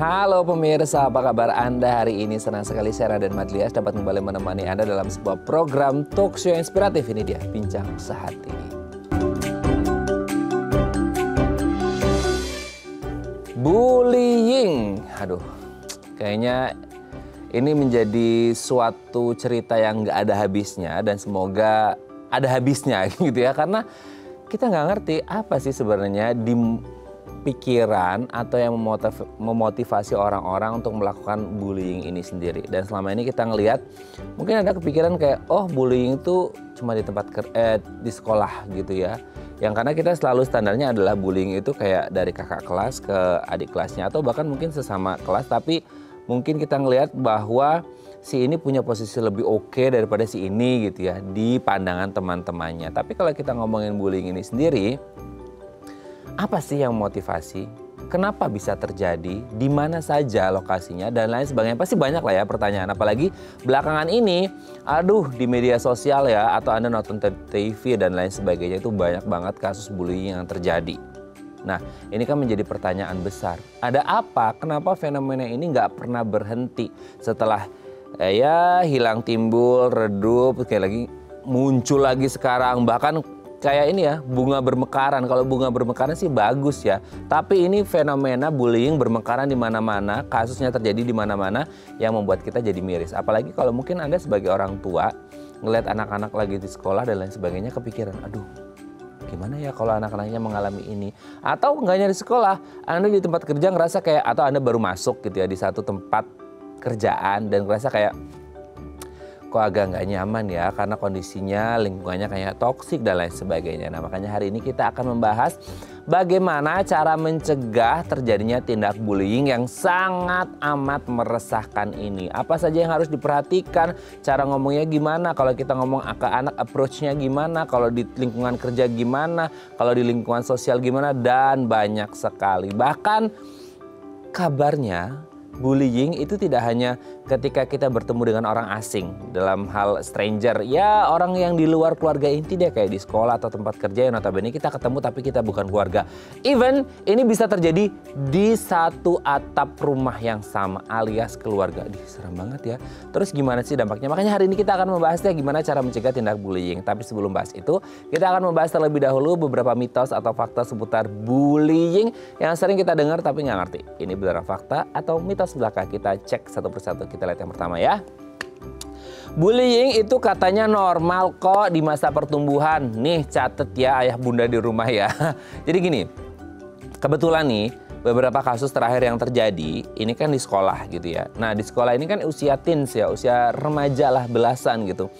Halo pemirsa, apa kabar Anda hari ini? Senang sekali saya Raden Madlias dapat kembali menemani Anda dalam sebuah program talk show inspiratif. Ini dia, Bincang Sehati. Bullying. Aduh, kayaknya ini menjadi suatu cerita yang gak ada habisnya dan semoga ada habisnya gitu ya. Karena kita nggak ngerti apa sih sebenarnya di pikiran atau yang memotivasi orang-orang untuk melakukan bullying ini sendiri. Dan selama ini kita ngelihat mungkin ada kepikiran kayak bullying itu cuma di tempat di sekolah gitu ya. Yang karena kita selalu standarnya adalah bullying itu kayak dari kakak kelas ke adik kelasnya atau bahkan mungkin sesama kelas, tapi mungkin kita ngelihat bahwa si ini punya posisi lebih oke daripada si ini gitu ya di pandangan teman-temannya. Tapi kalau kita ngomongin bullying ini sendiri, apa sih yang memotivasi? Kenapa bisa terjadi? Di mana saja lokasinya dan lain sebagainya? Pasti banyak lah ya pertanyaan. Apalagi belakangan ini, di media sosial ya atau Anda nonton TV dan lain sebagainya itu banyak banget kasus bullying yang terjadi. Nah, ini kan menjadi pertanyaan besar. Ada apa? Kenapa fenomena ini nggak pernah berhenti setelah hilang timbul, redup, kayak lagi muncul lagi sekarang, bahkan kayak ini ya, bunga bermekaran. Kalau bunga bermekaran sih bagus ya. Tapi ini fenomena bullying bermekaran di mana-mana, kasusnya terjadi di mana-mana yang membuat kita jadi miris. Apalagi kalau mungkin Anda sebagai orang tua ngelihat anak-anak lagi di sekolah dan lain sebagainya kepikiran, aduh, gimana ya kalau anak-anaknya mengalami ini? Atau nggak hanya di sekolah, Anda di tempat kerja ngerasa kayak, atau Anda baru masuk gitu ya di satu tempat kerjaan dan ngerasa kayak, kok agak nggak nyaman ya karena kondisinya lingkungannya kayak toksik dan lain sebagainya. Nah, makanya hari ini kita akan membahas bagaimana cara mencegah terjadinya tindak bullying yang sangat amat meresahkan ini. Apa saja yang harus diperhatikan, cara ngomongnya gimana, kalau kita ngomong ke anak approach-nya gimana, kalau di lingkungan kerja gimana, kalau di lingkungan sosial gimana, dan banyak sekali. Bahkan kabarnya bullying itu tidak hanya ketika kita bertemu dengan orang asing dalam hal stranger, ya orang yang di luar keluarga inti deh, kayak di sekolah atau tempat kerja yang notabene kita ketemu tapi kita bukan keluarga. Even ini bisa terjadi di satu atap rumah yang sama alias keluarga. Serem banget ya. Terus gimana sih dampaknya? Makanya hari ini kita akan membahasnya gimana cara mencegah tindak bullying. Tapi sebelum bahas itu, kita akan membahas terlebih dahulu beberapa mitos atau fakta seputar bullying yang sering kita dengar tapi nggak ngerti. Ini benar fakta atau mitos belaka? Kita cek satu persatu. Kita lihat yang pertama ya. Bullying itu katanya normal kok di masa pertumbuhan. Nih catet ya ayah bunda di rumah ya. Jadi gini, kebetulan nih beberapa kasus terakhir yang terjadi ini kan di sekolah gitu ya. Nah, di sekolah ini kan usia teens ya, usia remaja lah, belasan gitu.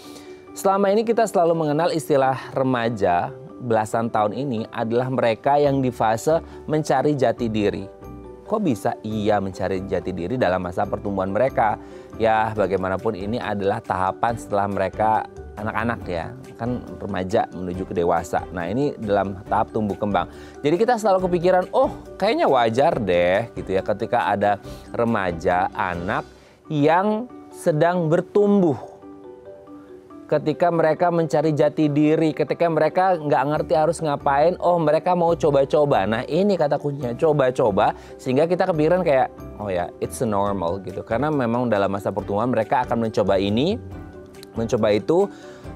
Selama ini kita selalu mengenal istilah remaja belasan tahun ini adalah mereka yang di fase mencari jati diri. Kok bisa iya mencari jati diri dalam masa pertumbuhan mereka? Ya bagaimanapun ini adalah tahapan setelah mereka anak-anak ya. Kan remaja menuju ke dewasa. Nah ini dalam tahap tumbuh kembang. Jadi kita selalu kepikiran, kayaknya wajar deh gitu ya ketika ada remaja, anak yang sedang bertumbuh. Ketika mereka mencari jati diri, ketika mereka nggak ngerti harus ngapain, mereka mau coba-coba. Nah ini kata kuncinya, coba-coba, sehingga kita kepikiran kayak, it's normal gitu. Karena memang dalam masa pertumbuhan mereka akan mencoba ini, mencoba itu.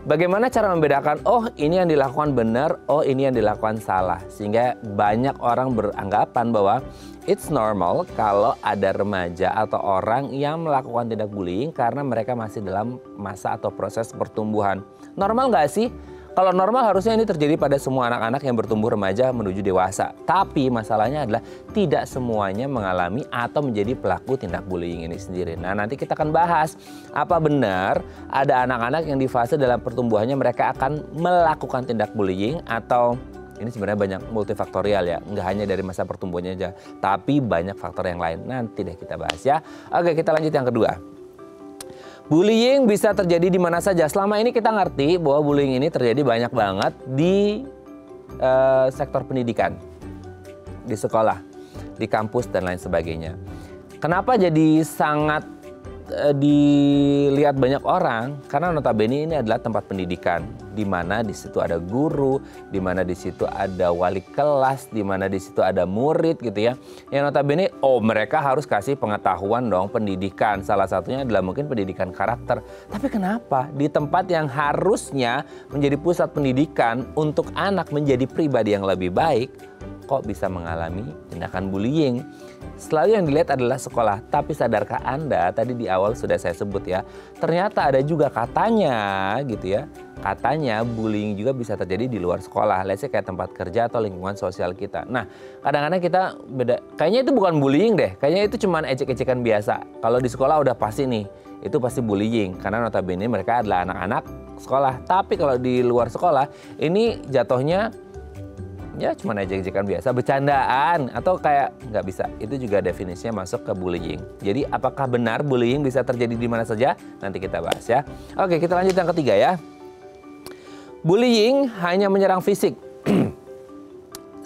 Bagaimana cara membedakan, ini yang dilakukan benar, ini yang dilakukan salah. Sehingga banyak orang beranggapan bahwa it's normal kalau ada remaja atau orang yang melakukan tindak bullying karena mereka masih dalam masa atau proses pertumbuhan. Normal nggak sih? Kalau normal harusnya ini terjadi pada semua anak-anak yang bertumbuh remaja menuju dewasa. Tapi masalahnya adalah tidak semuanya mengalami atau menjadi pelaku tindak bullying ini sendiri. Nah nanti kita akan bahas apa benar ada anak-anak yang di fase dalam pertumbuhannya mereka akan melakukan tindak bullying atau ini sebenarnya banyak multifaktorial ya. Nggak hanya dari masa pertumbuhannya aja. Tapi banyak faktor yang lain. Nanti deh kita bahas ya. Oke, kita lanjut yang kedua. Bullying bisa terjadi di mana saja. Selama ini kita ngerti bahwa bullying ini terjadi banyak banget di sektor pendidikan, di sekolah, di kampus dan lain sebagainya. Kenapa jadi sangat dilihat banyak orang? Karena notabene ini adalah tempat pendidikan. di mana di situ ada guru, di mana di situ ada wali kelas, di mana di situ ada murid gitu ya. Yang notabene mereka harus kasih pengetahuan dong, pendidikan. Salah satunya adalah mungkin pendidikan karakter. Tapi kenapa di tempat yang harusnya menjadi pusat pendidikan untuk anak menjadi pribadi yang lebih baik, kok bisa mengalami tindakan bullying? Selalu yang dilihat adalah sekolah, tapi sadarkah Anda, tadi di awal sudah saya sebut ya, ternyata ada juga katanya gitu ya, katanya bullying juga bisa terjadi di luar sekolah, let's say kayak tempat kerja atau lingkungan sosial kita. Nah, kadang-kadang kita beda, kayaknya itu bukan bullying deh, kayaknya itu cuma ejek-ejekan biasa. Kalau di sekolah udah pasti nih, itu pasti bullying, karena notabene mereka adalah anak-anak sekolah. Tapi kalau di luar sekolah, ini jatuhnya ya cuma ejek-ejekan biasa, bercandaan, atau kayak nggak bisa. Itu juga definisinya masuk ke bullying. Jadi apakah benar bullying bisa terjadi di mana saja? Nanti kita bahas ya. Oke, kita lanjut yang ketiga ya. Bullying hanya menyerang fisik.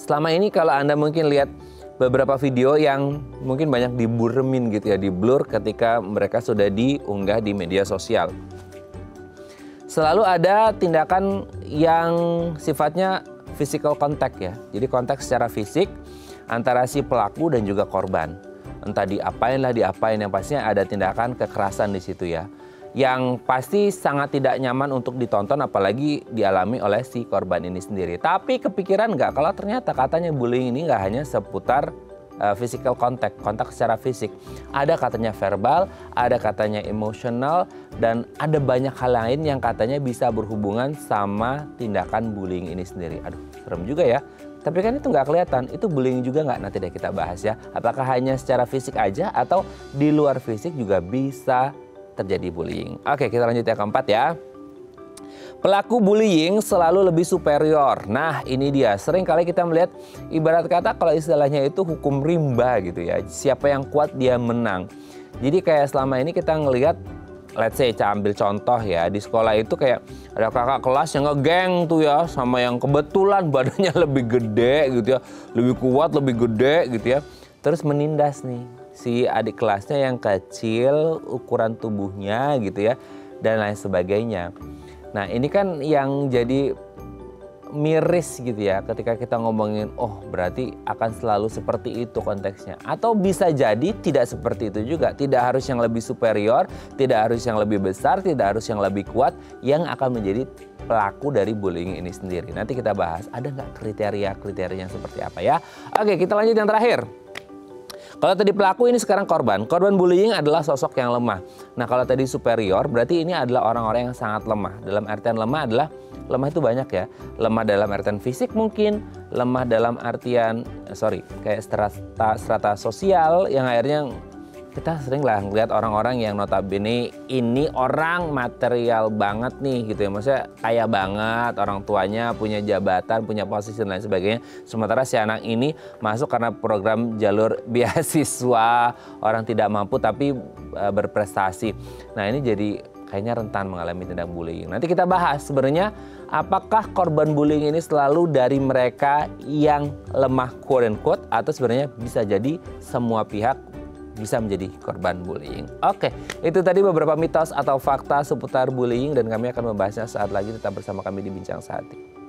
Selama ini kalau Anda mungkin lihat beberapa video yang mungkin banyak diburemin gitu ya, di blur ketika mereka sudah diunggah di media sosial. Selalu ada tindakan yang sifatnya physical contact ya. Jadi kontak secara fisik antara si pelaku dan juga korban. Entah diapain yang pastinya ada tindakan kekerasan di situ ya. Yang pasti sangat tidak nyaman untuk ditonton, apalagi dialami oleh si korban ini sendiri. Tapi kepikiran nggak kalau ternyata katanya bullying ini nggak hanya seputar physical contact, kontak secara fisik. Ada katanya verbal, ada katanya emosional, dan ada banyak hal lain yang katanya bisa berhubungan sama tindakan bullying ini sendiri. Aduh, serem juga ya. Tapi kan itu nggak kelihatan, itu bullying juga nggak? Nanti deh kita bahas ya. Apakah hanya secara fisik aja atau di luar fisik juga bisa terjadi bullying? Oke, kita lanjut yang keempat ya. Pelaku bullying selalu lebih superior. Nah, ini dia. Sering kali kita melihat ibarat kata kalau istilahnya itu hukum rimba gitu ya. Siapa yang kuat dia menang. Jadi kayak selama ini kita ngelihat, let's say ambil contoh ya, di sekolah itu kayak ada kakak kelas yang ngegeng tuh ya sama yang kebetulan badannya lebih gede gitu ya, lebih kuat, lebih gede gitu ya. Terus menindas nih si adik kelasnya yang kecil, ukuran tubuhnya gitu ya, dan lain sebagainya. Nah, ini kan yang jadi miris gitu ya ketika kita ngomongin, oh berarti akan selalu seperti itu konteksnya. Atau bisa jadi tidak seperti itu juga. Tidak harus yang lebih superior, tidak harus yang lebih besar, tidak harus yang lebih kuat yang akan menjadi pelaku dari bullying ini sendiri. Nanti kita bahas, ada nggak kriteria-kriterianya seperti apa ya. Oke, kita lanjut yang terakhir. Kalau tadi pelaku, ini sekarang korban. Korban bullying adalah sosok yang lemah. Nah, kalau tadi superior, berarti ini adalah orang-orang yang sangat lemah. Dalam artian lemah adalah, lemah itu banyak ya. Lemah dalam artian fisik mungkin, lemah dalam artian, kayak strata sosial yang akhirnya kita sering lah ngeliat orang-orang yang notabene ini orang material banget nih gitu ya. Maksudnya kaya banget, orang tuanya punya jabatan, punya posisi dan lain sebagainya. Sementara si anak ini masuk karena program jalur beasiswa, orang tidak mampu tapi berprestasi. Nah, ini jadi kayaknya rentan mengalami tindak bullying. Nanti kita bahas sebenarnya apakah korban bullying ini selalu dari mereka yang lemah quote and quote, atau sebenarnya bisa jadi semua pihak bisa menjadi korban bullying. Oke, itu tadi beberapa mitos atau fakta seputar bullying dan kami akan membahasnya saat lagi. Tetap bersama kami di Bincang Sehati.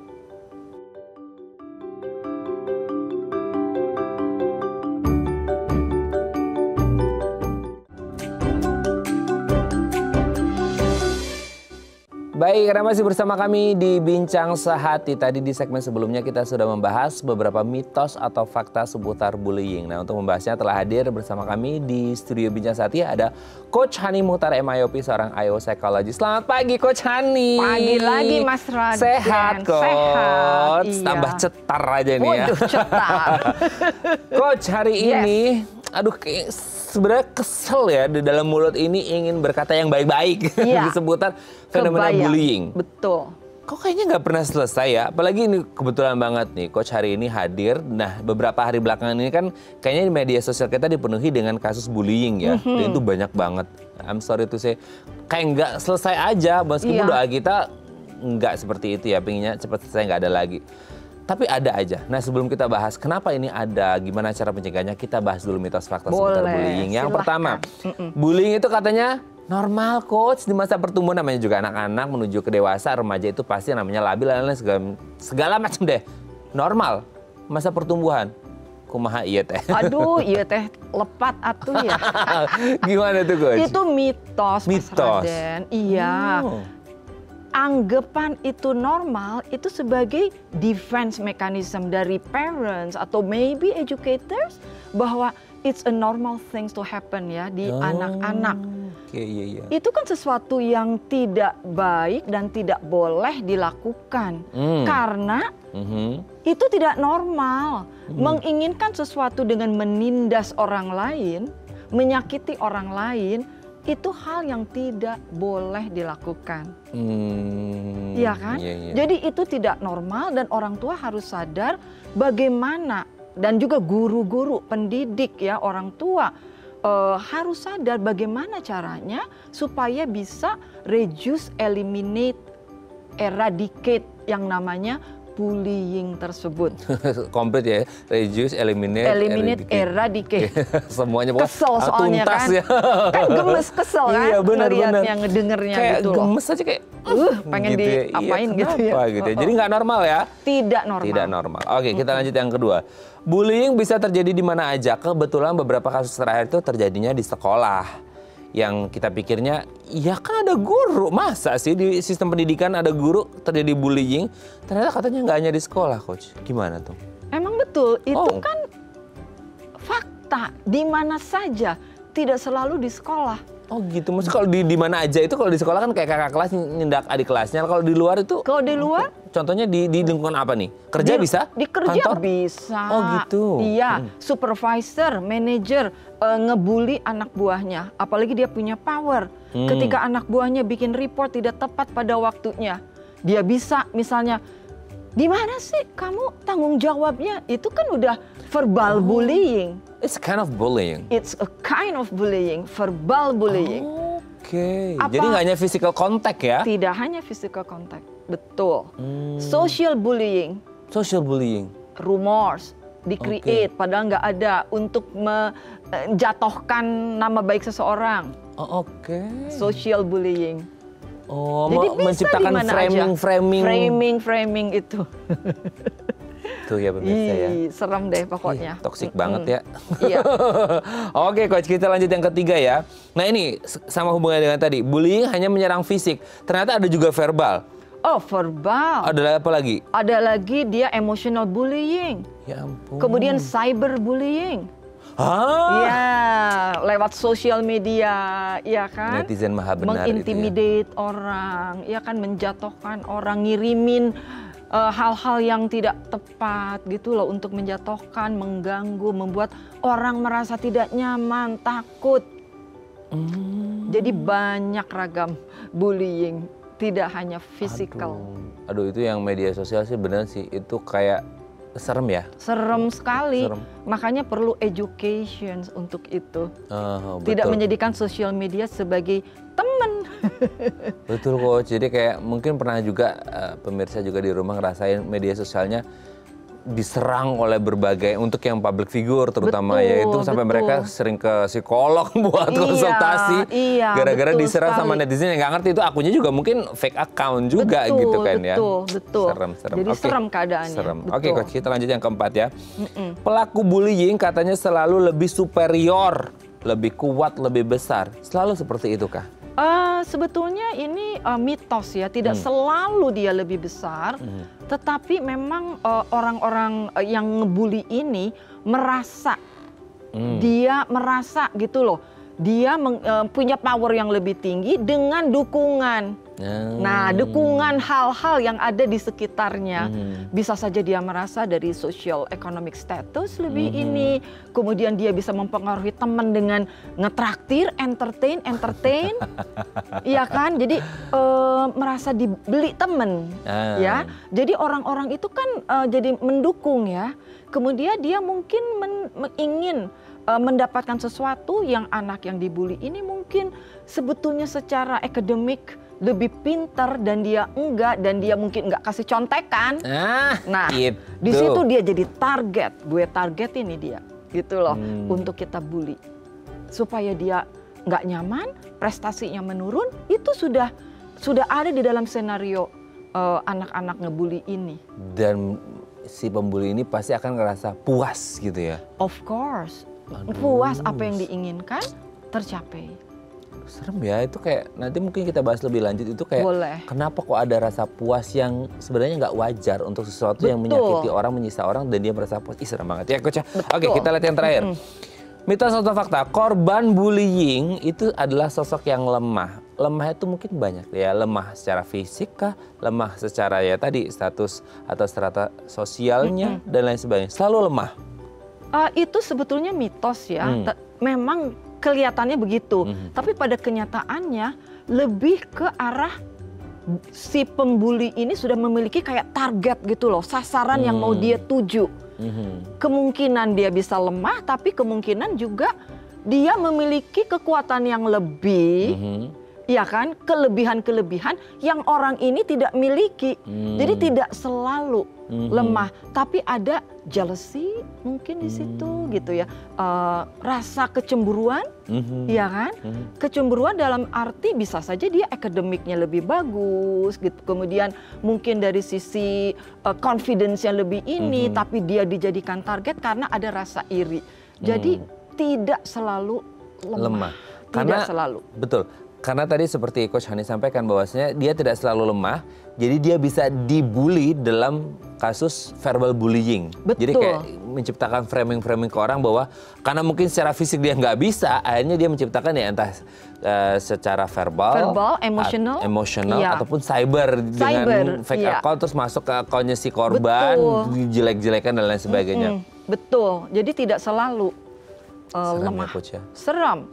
Baik, karena masih bersama kami di Bincang Sehati. Tadi di segmen sebelumnya kita sudah membahas beberapa mitos atau fakta seputar bullying. Nah, untuk membahasnya telah hadir bersama kami di studio Bincang Sehati ada Coach Hani Muhtar MIOP, seorang IO Psychologist. Selamat pagi Coach Hani. Pagi lagi Mas Raden. Sehat Coach. Sehat, iya. Tambah cetar aja nih ya. Waduh, cetar. Coach, hari ini aduh sebenarnya kesel ya, di dalam mulut ini ingin berkata yang baik-baik seputar fenomena bullying. Betul. Kok kayaknya nggak pernah selesai ya, apalagi ini kebetulan banget nih Coach hari ini hadir. Nah, beberapa hari belakangan ini kan kayaknya di media sosial kita dipenuhi dengan kasus bullying ya, dan itu banyak banget. I'm sorry to say, kayak nggak selesai aja, meskipun doa kita nggak seperti itu ya, pengennya cepat selesai, nggak ada lagi. Tapi ada aja. Nah, sebelum kita bahas kenapa ini ada, gimana cara mencegahnya, kita bahas dulu mitos fakta seputar bullying. Yang pertama, bullying itu katanya Normal coach, di masa pertumbuhan namanya juga anak-anak menuju ke dewasa, remaja itu pasti namanya labil, lain-lain segala macam deh. Normal, masa pertumbuhan. Kumaha iya teh. Aduh, iya teh lepat atuh ya. Gimana tuh coach? Itu mitos, Mas Mitos. Raden. Iya. Oh. Anggapan itu normal itu sebagai defense mechanism dari parents atau maybe educators bahwa it's a normal things to happen ya di anak-anak. Oke, iya. Itu kan sesuatu yang tidak baik dan tidak boleh dilakukan karena itu tidak normal. Menginginkan sesuatu dengan menindas orang lain, menyakiti orang lain, itu hal yang tidak boleh dilakukan. Iya kan? Iya. Jadi itu tidak normal dan orang tua harus sadar bagaimana, dan juga guru-guru, pendidik ya, orang tua harus sadar bagaimana caranya supaya bisa reduce, eliminate, eradicate yang namanya bullying tersebut. Komplit ya, reduce, eliminate, eradicate. Semuanya pokoknya Kesel soalnya tuntas kan. ya. Kan gemes, kesel kan. Iya, benar. Ngeliatnya, ngedengernya Kayak gitu loh. gemes aja kayak pengen gitu ya. diapain Iya, gitu ya. kenapa gitu ya. Jadi nggak normal ya? Tidak normal. Tidak normal. Oke, kita lanjut yang kedua. Bullying bisa terjadi di mana aja. Kebetulan beberapa kasus terakhir itu terjadinya di sekolah. Yang kita pikirnya, ya kan ada guru. Masa sih di sistem pendidikan ada guru terjadi bullying? Ternyata katanya nggak hanya di sekolah, Coach. Gimana tuh? Emang betul, itu kan fakta di mana saja, tidak selalu di sekolah. Oh gitu, maksudnya kalau di mana aja itu, kalau di sekolah kan kayak kakak kelas nindak adik kelasnya. Kalau di luar itu? Kalau di luar? Contohnya di lingkungan apa nih? Kerja bisa? Di kerja Kantor? bisa. Oh gitu. Iya, supervisor, manager ngebully anak buahnya. Apalagi dia punya power. Ketika anak buahnya bikin report tidak tepat pada waktunya. Dia bisa misalnya, di mana sih kamu tanggung jawabnya? Itu kan udah verbal bullying. It's kind of bullying. It's a kind of bullying, verbal bullying. Oke. Jadi nggak hanya physical contact ya? Tidak hanya physical contact, betul. Social bullying. Social bullying. Rumors, di-create padahal nggak ada untuk menjatuhkan nama baik seseorang. Oh, oke. Social bullying. Oh, Jadi bisa menciptakan di mana aja. Framing itu. Tuh ya pemirsa ya. Serem deh pokoknya. Toksik banget ya. Iya. Oke coach, kita lanjut yang ketiga ya. Nah ini sama hubungannya dengan tadi. Bullying hanya menyerang fisik. Ternyata ada juga verbal. Oh, verbal. Ada apa lagi? Ada lagi dia emotional bullying. Ya ampun. Kemudian cyber bullying. Hah? Ya, lewat sosial media, ya kan? Netizen maha benar mengintimidate orang, ya kan, menjatuhkan orang, ngirimin hal-hal yang tidak tepat gitu loh untuk menjatuhkan, mengganggu, membuat orang merasa tidak nyaman, takut. Jadi banyak ragam bullying, tidak hanya fisikal. Aduh itu yang media sosial sih benar sih, itu kayak serem ya? Serem sekali, Serem. makanya perlu education untuk itu. Tidak Betul. menjadikan sosial media sebagai teman. Betul coach, jadi kayak mungkin pernah juga pemirsa juga di rumah ngerasain media sosialnya diserang oleh berbagai, untuk yang public figure terutama, ya itu sampai mereka sering ke psikolog buat konsultasi gara-gara diserang sama netizen yang nggak ngerti itu akunnya juga mungkin fake account juga gitu kan ya. Betul. Serem. Jadi serem keadaannya. Serem. Oke coach, kita lanjut yang keempat ya. Pelaku bullying katanya selalu lebih superior, lebih kuat, lebih besar. Selalu seperti itu kah? Sebetulnya ini mitos ya, tidak selalu dia lebih besar, tetapi memang orang-orang yang ngebully ini merasa, dia merasa gitu loh, dia punya power yang lebih tinggi dengan dukungan. Nah, dukungan hal-hal yang ada di sekitarnya. Bisa saja dia merasa dari social economic status lebih ini. Kemudian dia bisa mempengaruhi teman dengan ngetraktir, entertain. Iya kan? Jadi merasa dibeli teman. Ya. Jadi orang-orang itu kan jadi mendukung ya. Kemudian dia mungkin ingin mendapatkan sesuatu yang anak yang dibully ini mungkin sebetulnya secara akademik lebih pintar dan dia enggak, dan dia mungkin enggak kasih contekan. Nah, gitu. Di situ dia jadi target. Gue target ini dia, gitu loh, untuk kita bully supaya dia nggak nyaman, prestasinya menurun, itu sudah ada di dalam skenario anak-anak ngebully ini. Dan si pembuli ini pasti akan ngerasa puas gitu ya? Of course, Aduh. puas apa yang diinginkan tercapai. Serem ya, itu kayak nanti mungkin kita bahas lebih lanjut itu kayak Boleh. kenapa kok ada rasa puas yang sebenarnya nggak wajar untuk sesuatu yang Betul. menyakiti orang, menyiksa orang dan dia merasa puas. Ih, serem banget ya Coach ya. Betul. Oke, kita lihat yang terakhir. Mitos atau fakta, korban bullying itu adalah sosok yang lemah. Lemah itu mungkin banyak ya, lemah secara fisik kah, lemah secara ya tadi status atau strata sosialnya dan lain sebagainya. Selalu lemah. Itu sebetulnya mitos ya. Memang kelihatannya begitu, tapi pada kenyataannya lebih ke arah si pembuli ini sudah memiliki kayak target gitu loh, sasaran yang mau dia tuju. Kemungkinan dia bisa lemah, tapi kemungkinan juga dia memiliki kekuatan yang lebih, ya kan, kelebihan-kelebihan yang orang ini tidak miliki. Jadi tidak selalu lemah, tapi ada jealousy mungkin di situ gitu ya, rasa kecemburuan, ya kan, kecemburuan dalam arti bisa saja dia akademiknya lebih bagus gitu, kemudian mungkin dari sisi confidence-nya lebih ini, tapi dia dijadikan target karena ada rasa iri. Jadi tidak selalu lemah. Karena, tidak selalu. Betul. Karena tadi seperti Coach Hani sampaikan bahwasanya dia tidak selalu lemah, jadi dia bisa dibully dalam kasus verbal bullying. Betul. Jadi kayak menciptakan framing-framing ke orang bahwa karena mungkin secara fisik dia nggak bisa, akhirnya dia menciptakan ya entah secara verbal, emosional iya. ataupun cyber dengan fake iya. account terus masuk ke akunnya si korban, jelek-jelekan dan lain sebagainya. Betul. Jadi tidak selalu lemah. Ya, Coach, ya? Serem.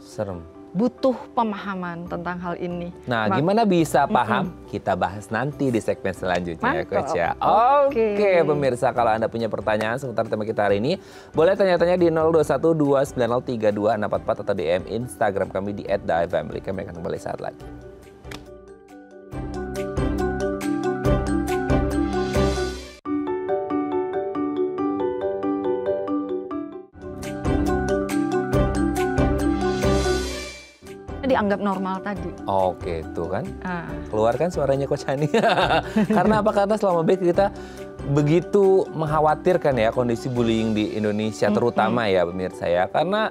Butuh pemahaman tentang hal ini. Nah, gimana bisa paham? Kita bahas nanti di segmen selanjutnya ya Coach ya. Oke, pemirsa, kalau Anda punya pertanyaan seputar tema kita hari ini, boleh tanya-tanya di 0212903244 atau DM Instagram kami di @daifamily. Kami akan kembali saat lagi. Dianggap normal tadi. Oke, tuh kan. Keluarkan suaranya Coach Hani. Karena apa? Karena selama ini kita begitu mengkhawatirkan ya kondisi bullying di Indonesia, terutama ya pemirsa ya. Karena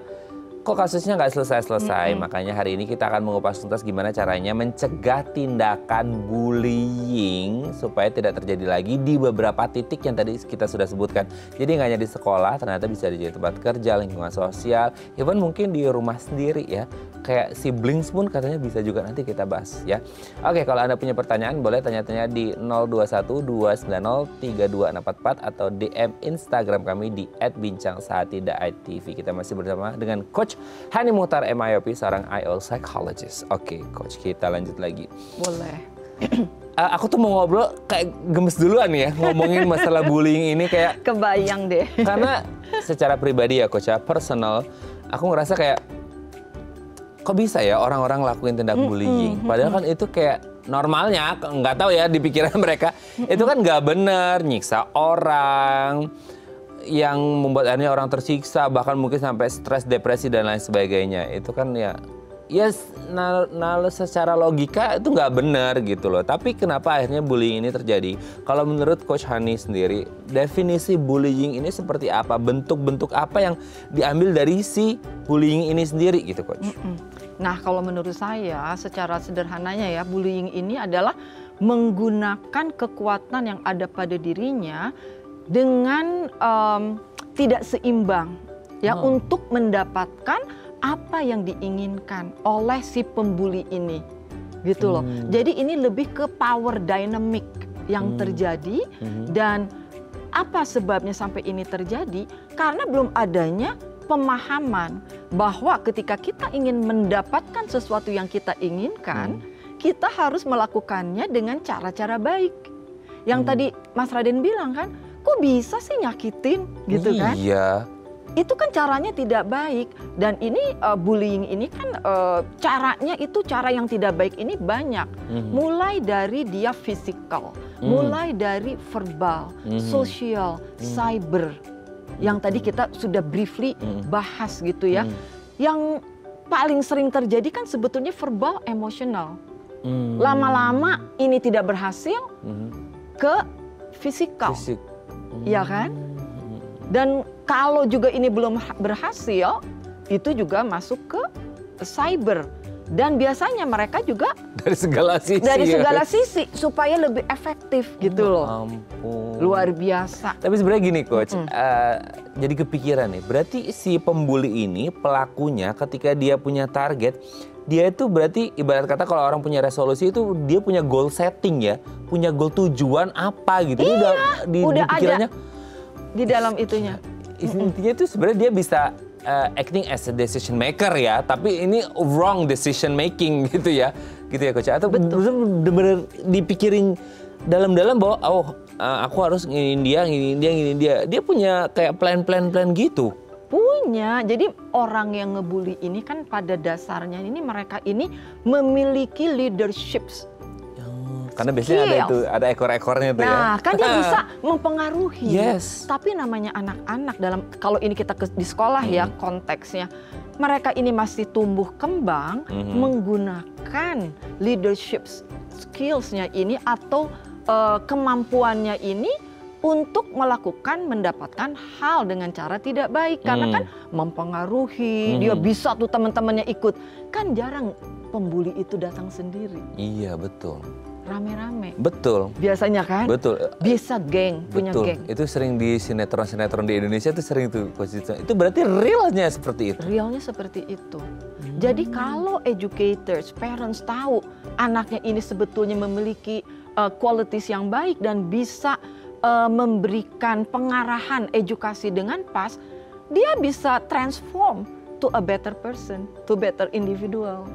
kok kasusnya nggak selesai-selesai. Makanya hari ini kita akan mengupas tuntas gimana caranya mencegah tindakan bullying supaya tidak terjadi lagi di beberapa titik yang tadi kita sudah sebutkan. Jadi nggak hanya di sekolah, ternyata bisa di tempat kerja, lingkungan sosial, even mungkin di rumah sendiri ya. Kayak siblings pun katanya bisa juga, nanti kita bahas ya. Oke, kalau Anda punya pertanyaan boleh tanya-tanya di 0212903244 atau DM Instagram kami di @bincangsahatidakitv. Kita masih bersama dengan Coach Hani Muhtar MIOP, seorang IO psychologist. Oke, Coach, kita lanjut lagi. Boleh. Aku tuh mau ngobrol kayak gemes duluan ya, ngomongin masalah bullying ini kayak kebayang deh. Karena secara pribadi ya Coach ya, personal, aku ngerasa kayak kok bisa ya orang-orang lakuin tindak bullying. Padahal kan itu kayak normalnya, nggak tahu ya di pikiran mereka, itu kan nggak bener, nyiksa orang, yang membuat akhirnya orang tersiksa, bahkan mungkin sampai stres, depresi dan lain sebagainya. Itu kan ya secara logika itu nggak benar gitu loh. Tapi kenapa akhirnya bullying ini terjadi? Kalau menurut Coach Hani sendiri, definisi bullying ini seperti apa? Bentuk-bentuk apa yang diambil dari si bullying ini sendiri gitu Coach? Nah, kalau menurut saya secara sederhananya ya, bullying ini adalah menggunakan kekuatan yang ada pada dirinya dengan tidak seimbang ya untuk mendapatkan apa yang diinginkan oleh si pembuli ini gitu loh. Jadi ini lebih ke power dynamic yang terjadi. Dan apa sebabnya sampai ini terjadi? Karena belum adanya pemahaman bahwa ketika kita ingin mendapatkan sesuatu yang kita inginkan, kita harus melakukannya dengan cara-cara baik. Yang tadi Mas Raden bilang kan, kok bisa sih nyakitin gitu kan? Iya. Itu kan caranya tidak baik. Dan ini bullying ini kan caranya itu cara yang tidak baik ini banyak. Mulai dari dia fisikal, mulai dari verbal, sosial, cyber. Yang tadi kita sudah briefly bahas gitu ya. Yang paling sering terjadi kan sebetulnya verbal emosional. Lama-lama ini tidak berhasil ke fisikal, ya kan? Dan kalau juga ini belum berhasil, itu juga masuk ke cyber. Dan biasanya mereka juga dari segala sisi, supaya lebih efektif gitu loh. Ampun. Luar biasa. Tapi sebenarnya gini coach, jadi kepikiran nih. Berarti si pembuli ini pelakunya ketika dia punya target, dia itu berarti ibarat kata kalau orang punya resolusi itu dia punya goal setting ya, punya goal tujuan apa gitu. Iya, di pikirannya ada di dalam itunya. Intinya itu sebenarnya dia bisa acting as a decision maker ya, tapi ini wrong decision making gitu ya coach. Atau benar-benar dipikirin dalam-dalam bahwa aku harus nginin dia. Dia punya kayak plan gitu. Punya. Jadi orang yang ngebully ini kan pada dasarnya ini mereka ini memiliki leadership. Karena biasanya ada ekor-ekornya tuh ya. Nah, kan dia bisa mempengaruhi. Yes. Tapi namanya anak-anak kalau ini kita di sekolah ya konteksnya, mereka ini masih tumbuh kembang menggunakan leadership skills-nya ini atau kemampuannya ini untuk mendapatkan hal dengan cara tidak baik. Karena kan mempengaruhi, dia bisa tuh teman-temannya ikut. Kan jarang pembuli itu datang sendiri. Iya, betul. Rame-rame. Betul. Biasanya kan? Betul. Bisa geng, punya geng. Itu sering di sinetron-sinetron di Indonesia tuh sering tuh. Itu berarti realnya seperti itu. Realnya seperti itu. Jadi kalau educators, parents tahu anaknya ini sebetulnya memiliki qualities yang baik dan bisa memberikan pengarahan edukasi dengan pas, dia bisa transform to a better person, to better individual.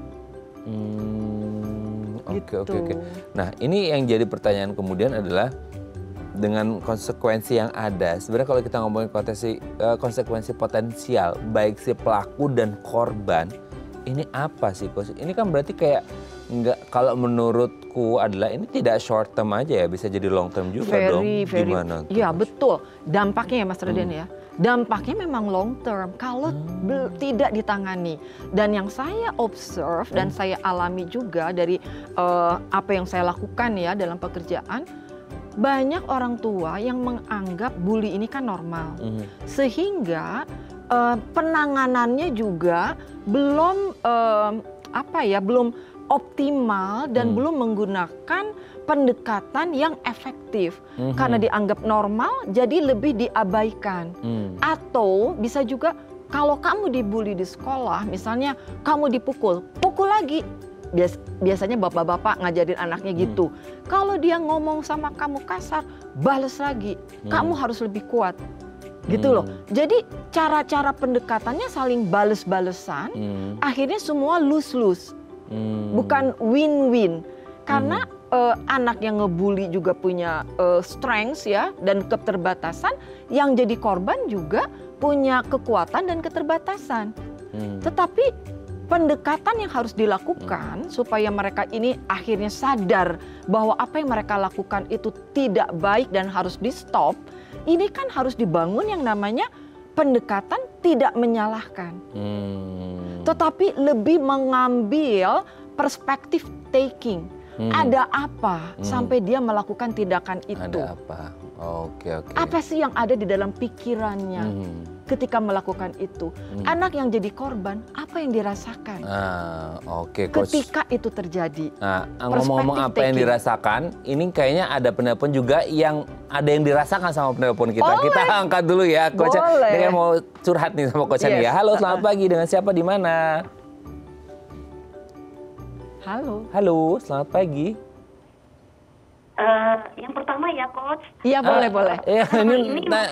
Oke. Nah, ini yang jadi pertanyaan kemudian adalah dengan konsekuensi yang ada. Sebenarnya kalau kita ngomongin konsekuensi potensial baik si pelaku dan korban, ini apa sih coach? Ini kan berarti kayak kalau menurutku adalah ini tidak short term aja ya, bisa jadi long term juga dong. Gimana? Iya, betul. Dampaknya ya Mas Raden ya. Dampaknya memang long term kalau tidak ditangani. Dan yang saya observe dan saya alami juga dari apa yang saya lakukan ya dalam pekerjaan, banyak orang tua yang menganggap bully ini kan normal. Sehingga penanganannya juga belum belum optimal dan belum menggunakan pendekatan yang efektif. Karena dianggap normal jadi lebih diabaikan. Atau bisa juga kalau kamu dibully di sekolah, misalnya kamu dipukul, pukul lagi. Biasanya bapak-bapak ngajarin anaknya gitu. Kalau dia ngomong sama kamu kasar, balas lagi. Kamu harus lebih kuat. Gitu loh. Jadi cara-cara pendekatannya saling bales-balesan, akhirnya semua lose-lose. Bukan win-win. Karena anak yang ngebully juga punya strengths ya dan keterbatasan, yang jadi korban juga punya kekuatan dan keterbatasan. Tetapi pendekatan yang harus dilakukan supaya mereka ini akhirnya sadar bahwa apa yang mereka lakukan itu tidak baik dan harus di-stop, ini kan harus dibangun yang namanya pendekatan tidak menyalahkan. Tetapi lebih mengambil perspektif taking. Ada apa sampai dia melakukan tindakan itu? Ada apa? Oke. Apa sih yang ada di dalam pikirannya ketika melakukan itu? Anak yang jadi korban, apa yang dirasakan? Ketika itu terjadi. Nah, ngomong-ngomong apa yang dirasakan, ini kayaknya ada penelpon juga yang ada yang dirasakan sama penelpon kita. Boleh. Kita angkat dulu ya, Coach. Dengan mau curhat nih sama Coach Ania. Halo, selamat pagi. Dengan siapa di mana? Halo, selamat pagi. Yang pertama ya Coach. Iya boleh. Ya,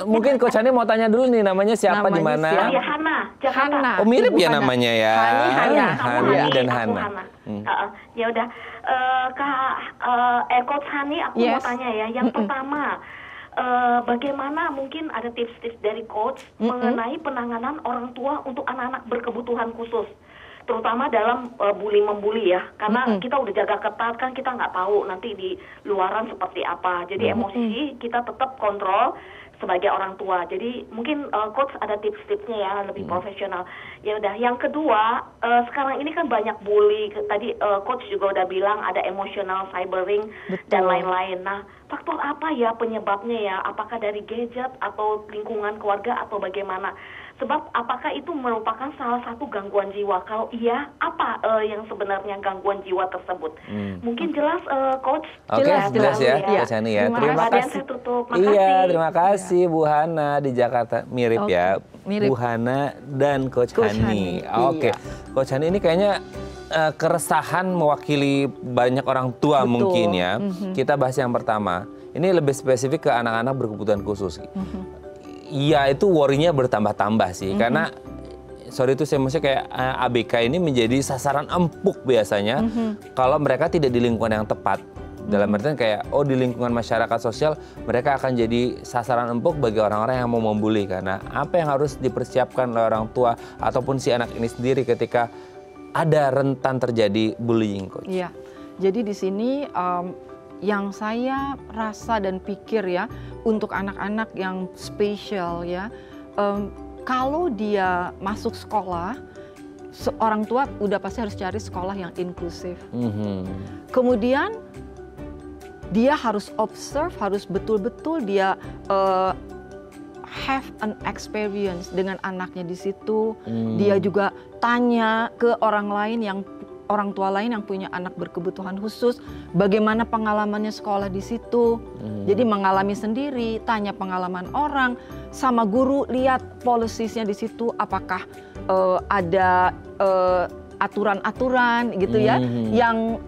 mungkin Coach Hani mau tanya dulu nih namanya siapa di mana? Ya Hana, Jakarta. Oh mirip ya namanya ya. Hani dan Hana. Ya udah, Coach Hani aku mau tanya ya. Yang pertama, bagaimana mungkin ada tips-tips dari Coach mengenai penanganan orang tua untuk anak-anak berkebutuhan khusus? Terutama dalam bully-membuli ya, karena kita udah jaga ketat kan, kita nggak tahu nanti di luaran seperti apa. Jadi emosi kita tetap kontrol sebagai orang tua. Jadi mungkin coach ada tips-tipsnya ya, lebih profesional. Ya udah, yang kedua, sekarang ini kan banyak bully. Tadi coach juga udah bilang ada emotional cyberbullying dan lain-lain. Nah, faktor apa ya penyebabnya ya? Apakah dari gadget atau lingkungan keluarga atau bagaimana? Sebab apakah itu merupakan salah satu gangguan jiwa? Kalau iya, apa yang sebenarnya gangguan jiwa tersebut? Mungkin jelas, Coach? Oke, jelas ya, ya. Coach Hani ya. Terima kasih. Saya tutup. Makasih. Iya, terima kasih Bu Hana di Jakarta. Mirip ya, mirip. Bu Hana dan Coach Hani. Oke, Iya. Coach Hani ini kayaknya keresahan mewakili banyak orang tua mungkin ya. Kita bahas yang pertama. Ini lebih spesifik ke anak-anak berkebutuhan khusus. Iya, itu worry-nya bertambah-tambah sih, karena sorry itu saya maksudnya kayak ABK ini menjadi sasaran empuk biasanya kalau mereka tidak di lingkungan yang tepat. Dalam artian kayak, oh di lingkungan masyarakat sosial mereka akan jadi sasaran empuk bagi orang-orang yang mau membuli. Karena apa yang harus dipersiapkan oleh orang tua ataupun si anak ini sendiri ketika ada rentan terjadi bullying, Coach? Iya, jadi di sini yang saya rasa dan pikir ya, untuk anak-anak yang spesial ya, kalau dia masuk sekolah, seorang tua udah pasti harus cari sekolah yang inklusif. Kemudian dia harus observe, harus betul-betul dia have an experience dengan anaknya di situ. Dia juga tanya ke orang tua lain yang punya anak berkebutuhan khusus, bagaimana pengalamannya sekolah di situ. Jadi mengalami sendiri, tanya pengalaman orang, sama guru lihat policies-nya di situ, apakah ada aturan-aturan gitu ya, yang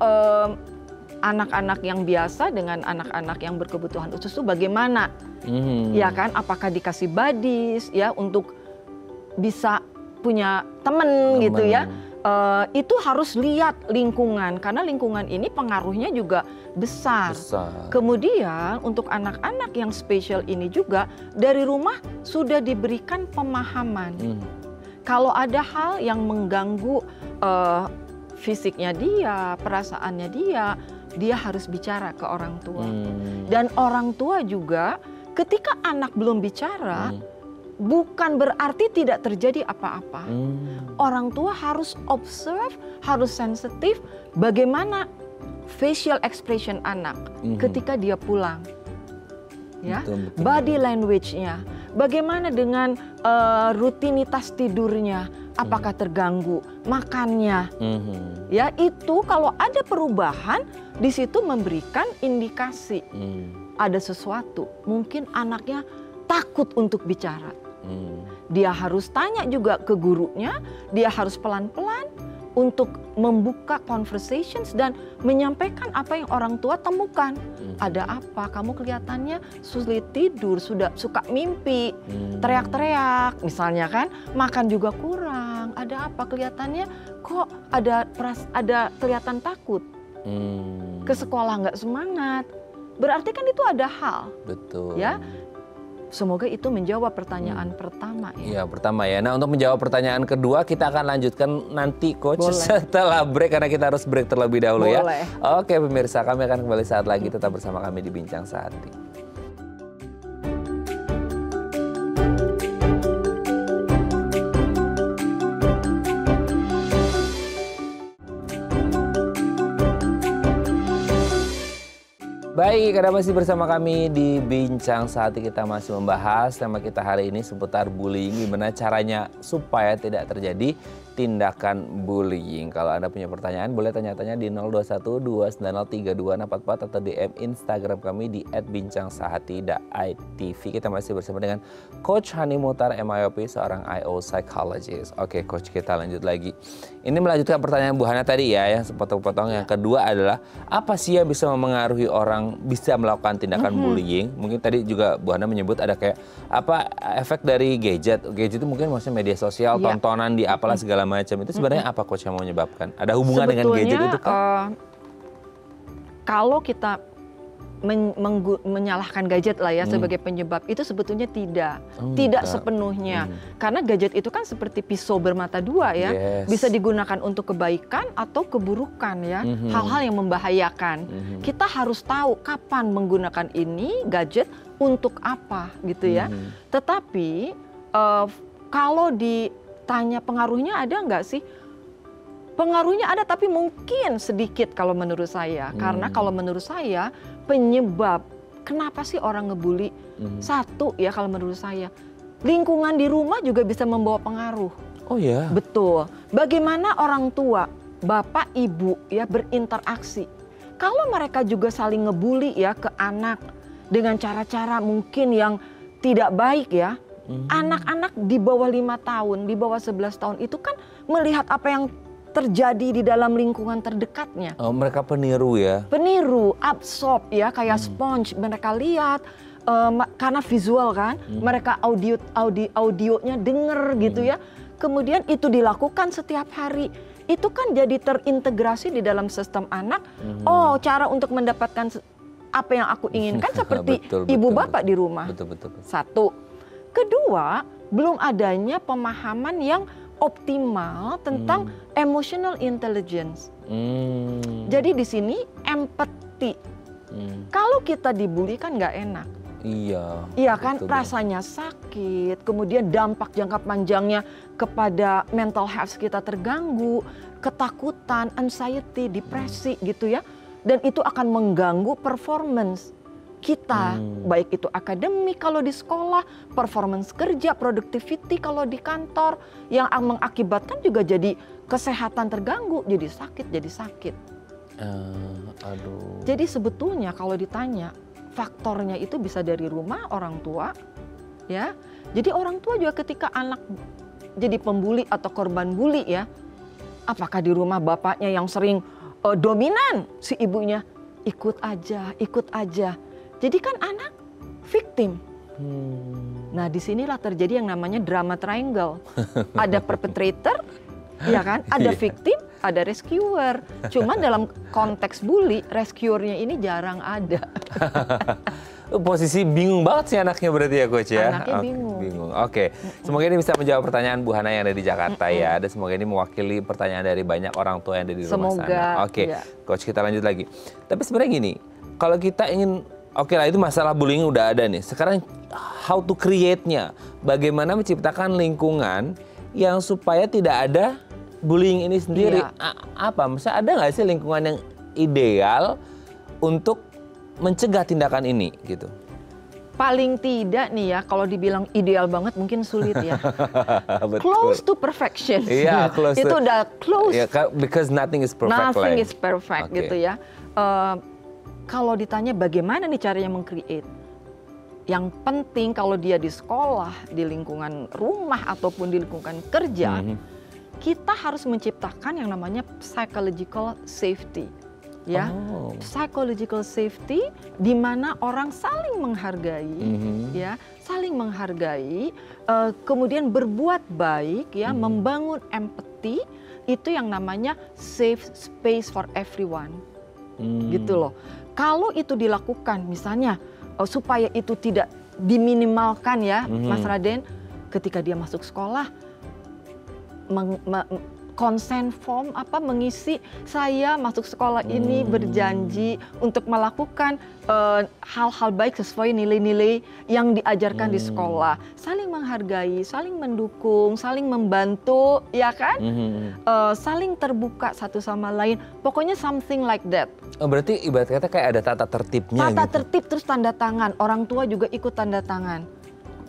anak-anak yang biasa dengan anak-anak yang berkebutuhan khusus itu bagaimana, ya kan? Apakah dikasih buddies ya untuk bisa punya temen gitu ya? Itu harus lihat lingkungan, karena lingkungan ini pengaruhnya juga besar. Kemudian untuk anak-anak yang spesial ini juga dari rumah sudah diberikan pemahaman. Kalau ada hal yang mengganggu fisiknya dia, perasaannya dia harus bicara ke orang tua. Dan orang tua juga ketika anak belum bicara, bukan berarti tidak terjadi apa-apa. Orang tua harus observe, harus sensitif bagaimana facial expression anak ketika dia pulang. Ya, body language-nya. Bagaimana dengan rutinitas tidurnya? Apakah terganggu? Makannya. Ya, itu kalau ada perubahan di situ memberikan indikasi ada sesuatu. Mungkin anaknya takut untuk bicara. Dia harus tanya juga ke gurunya, dia harus pelan-pelan untuk membuka conversations dan menyampaikan apa yang orang tua temukan. Ada apa? Kamu kelihatannya sulit tidur, sudah suka mimpi, teriak-teriak misalnya kan, makan juga kurang. Ada apa? Kelihatannya kok ada kelihatan takut. Ke sekolah nggak semangat. Berarti kan itu ada hal. Betul. Ya. Semoga itu menjawab pertanyaan pertama ya. Iya, pertama ya. Nah, untuk menjawab pertanyaan kedua kita akan lanjutkan nanti Coach setelah break, karena kita harus break terlebih dahulu ya. Oke pemirsa, kami akan kembali saat lagi, tetap bersama kami di Bincang Sehati. Baik, Anda masih bersama kami di Bincang Sehati. Kita masih membahas tema kita hari ini seputar bullying. Gimana caranya supaya tidak terjadi tindakan bullying. Kalau Anda punya pertanyaan boleh tanya-tanya di 0212903244 atau DM Instagram kami di @bincangsehati.itv. Kita masih bersama dengan Coach Hani Mutar MIOP, seorang IO psychologist. Oke Coach, kita lanjut lagi. Ini melanjutkan pertanyaan Bu Hana tadi ya, yang sepotong-potong. Yang kedua adalah apa sih yang bisa mempengaruhi orang bisa melakukan tindakan bullying? Mungkin tadi juga Bu Hana menyebut ada kayak apa efek dari gadget. Gadget itu mungkin maksudnya media sosial, tontonan di apalah segala macam. Itu sebenarnya apa Coach yang mau menyebabkan? Ada hubungan dengan gadget itu kan? Kalau kita menyalahkan gadget lah ya sebagai penyebab, itu sebetulnya tidak sepenuhnya. Karena gadget itu kan seperti pisau bermata dua ya, bisa digunakan untuk kebaikan atau keburukan ya, hal-hal yang membahayakan. Kita harus tahu kapan menggunakan ini gadget untuk apa gitu ya. Tetapi kalau ditanya pengaruhnya ada nggak sih? Pengaruhnya ada, tapi mungkin sedikit kalau menurut saya. Karena kalau menurut saya penyebab kenapa sih orang ngebully, satu ya kalau menurut saya, lingkungan di rumah juga bisa membawa pengaruh. Oh ya? Betul. Bagaimana orang tua, bapak, ibu ya berinteraksi. Kalau mereka juga saling ngebully ya ke anak dengan cara-cara mungkin yang tidak baik ya. Anak-anak di bawah 5 tahun, di bawah 11 tahun itu kan melihat apa yang terjadi di dalam lingkungan terdekatnya. Oh, mereka peniru ya? Peniru, absorb ya, kayak sponge. Mereka lihat, karena visual kan, mereka audionya denger gitu ya. Kemudian itu dilakukan setiap hari. Itu kan jadi terintegrasi di dalam sistem anak. Oh, cara untuk mendapatkan apa yang aku inginkan seperti ibu bapak di rumah. Betul. Satu. Kedua, belum adanya pemahaman yang optimal tentang emotional intelligence. Jadi di sini empati. Kalau kita dibully kan nggak enak. Iya kan, rasanya sakit. Kemudian dampak jangka panjangnya kepada mental health kita terganggu, ketakutan, anxiety, depresi gitu ya. Dan itu akan mengganggu performance kita, baik itu akademik kalau di sekolah, performance kerja, productivity kalau di kantor, yang mengakibatkan juga jadi kesehatan terganggu, jadi sakit. Jadi sebetulnya kalau ditanya, faktornya itu bisa dari rumah, orang tua, ya. Jadi orang tua juga ketika anak jadi pembuli atau korban bully ya, apakah di rumah bapaknya yang sering dominan, si ibunya ikut aja. Jadi kan anak victim. Nah disinilah terjadi yang namanya drama triangle. Ada perpetrator, ya kan? Ada victim, ada rescuer. Cuma dalam konteks bully, rescuernya ini jarang ada. Posisi bingung banget sih anaknya berarti ya Coach ya? Anaknya bingung. Oke. Semoga ini bisa menjawab pertanyaan Bu Hana yang ada di Jakarta ya. Dan semoga ini mewakili pertanyaan dari banyak orang tua yang ada di rumah sana. Oke, ya. Coach kita lanjut lagi. Tapi sebenarnya gini, kalau kita ingin, oke lah itu masalah bullying udah ada nih. Sekarang how to create-nya. Bagaimana menciptakan lingkungan yang supaya tidak ada bullying ini sendiri. Apa? Misalnya ada nggak sih lingkungan yang ideal untuk mencegah tindakan ini gitu? Paling tidak nih ya, kalau dibilang ideal banget mungkin sulit ya. Close to perfection. Iya, close itu udah close. Because nothing is perfect. Nothing is perfect gitu ya. Kalau ditanya bagaimana nih caranya meng-create, yang penting kalau dia di sekolah, di lingkungan rumah ataupun di lingkungan kerja, kita harus menciptakan yang namanya psychological safety. Ya, psychological safety di mana orang saling menghargai, ya, saling menghargai, kemudian berbuat baik, ya, membangun empati, itu yang namanya safe space for everyone, gitu loh. Kalau itu dilakukan, misalnya supaya itu tidak diminimalkan ya, Mas Raden, ketika dia masuk sekolah, consent form mengisi saya masuk sekolah ini berjanji untuk melakukan hal-hal baik sesuai nilai-nilai yang diajarkan di sekolah, saling menghargai, saling mendukung, saling membantu, ya kan, saling terbuka satu sama lain, pokoknya something like that. Berarti ibarat kata kayak ada tata tertibnya. Tata tertib terus tanda tangan, orang tua juga ikut tanda tangan.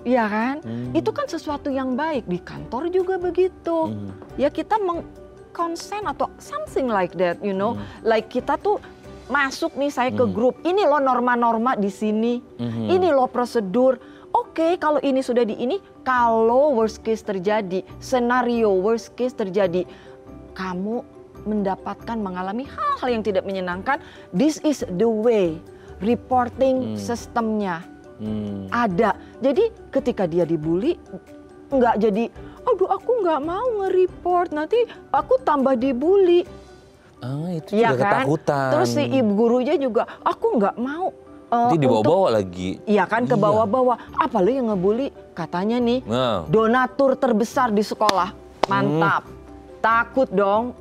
Iya kan? Itu kan sesuatu yang baik. Di kantor juga begitu. Ya kita mengkonsen atau something like that, you know. Like kita tuh masuk nih saya ke grup. Ini loh norma-norma di sini. Ini loh prosedur. Oke, kalau ini sudah di ini, kalau worst case terjadi, senario worst case terjadi, kamu mendapatkan mengalami hal-hal yang tidak menyenangkan, this is the way. Reporting sistemnya. Ada. Jadi ketika dia dibully, nggak jadi, aduh aku nggak mau nge-report, nanti aku tambah dibully. Itu ya juga kan? Ketakutan. Terus si ibu gurunya juga, aku nggak mau Nanti dibawa-bawa lagi. Iya kan, ke bawah-bawah. Apalagi yang ngebully katanya nih, donatur terbesar di sekolah. Mantap. Takut dong.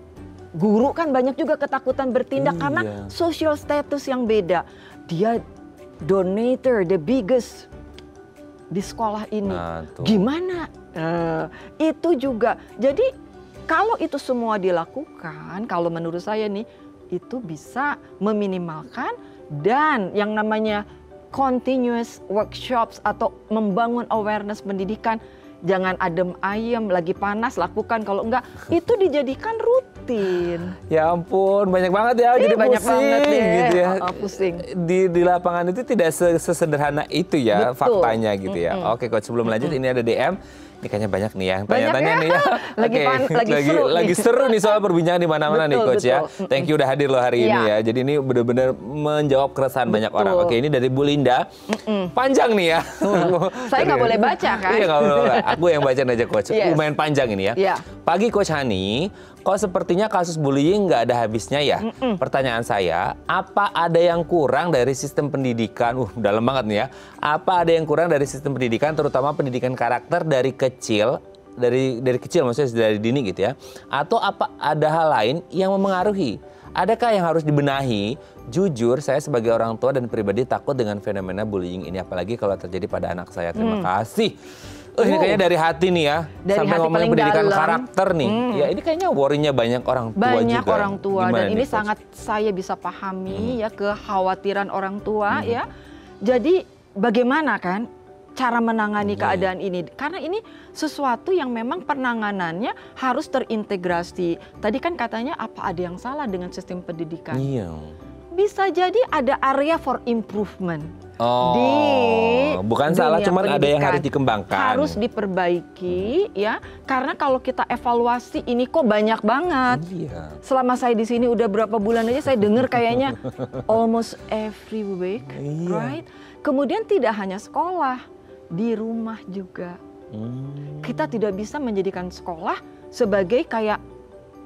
Guru kan banyak juga ketakutan bertindak karena social status yang beda. Dia donator, the biggest di sekolah ini. Gimana? Itu juga. Jadi kalau itu semua dilakukan, kalau menurut saya nih, itu bisa meminimalkan dan yang namanya continuous workshops atau membangun awareness pendidikan. Jangan adem ayem, lagi panas lakukan, kalau enggak itu dijadikan rutin. Ya ampun, banyak banget ya, jadi banyak pusing banget deh. gitu ya. Pusing. Di lapangan itu tidak sesederhana itu ya. Betul. Faktanya gitu ya. Oke Coach, sebelum lanjut ini ada DM. Ini kayaknya banyak nih yang tanya-tanya nih ya. Lagi seru nih soal perbincangan di mana-mana nih Coach ya. Thank you udah hadir loh hari ini ya. Jadi ini benar-benar menjawab keresahan banyak orang. Oke, ini dari Bu Linda. Panjang nih ya. Saya nggak boleh baca kan? Iya nggak boleh. Aku yang bacain aja Coach. Lumayan panjang ini ya. Pagi Coach Hani. Kok sepertinya kasus bullying nggak ada habisnya ya? Pertanyaan saya, apa ada yang kurang dari sistem pendidikan? Dalam banget nih ya. Apa ada yang kurang dari sistem pendidikan, terutama pendidikan karakter dari kecil, dari kecil maksudnya dari dini gitu ya? Atau apa ada hal lain yang memengaruhi? Adakah yang harus dibenahi? Jujur, saya sebagai orang tua dan pribadi takut dengan fenomena bullying ini, apalagi kalau terjadi pada anak saya. Terima kasih. Ini kayaknya dari hati nih ya, dari sampai hati ngomongin pendidikan dalam. Karakter nih. Ya ini kayaknya worry-nya banyak orang tua juga. Banyak orang tua. Gimana Dan nih, ini Coach? sangat saya bisa pahami ya, kekhawatiran orang tua ya. Jadi bagaimana kan cara menangani keadaan ini? Karena ini sesuatu yang memang penanganannya harus terintegrasi. Tadi kan katanya apa ada yang salah dengan sistem pendidikan? Iya. Bisa jadi ada area for improvement. Bukan salah, cuman ada yang harus dikembangkan. Harus diperbaiki ya, karena kalau kita evaluasi ini kok banyak banget. Iya. Selama saya di sini udah berapa bulan aja saya dengar kayaknya almost every week, right? Kemudian tidak hanya sekolah, di rumah juga. Kita tidak bisa menjadikan sekolah sebagai kayak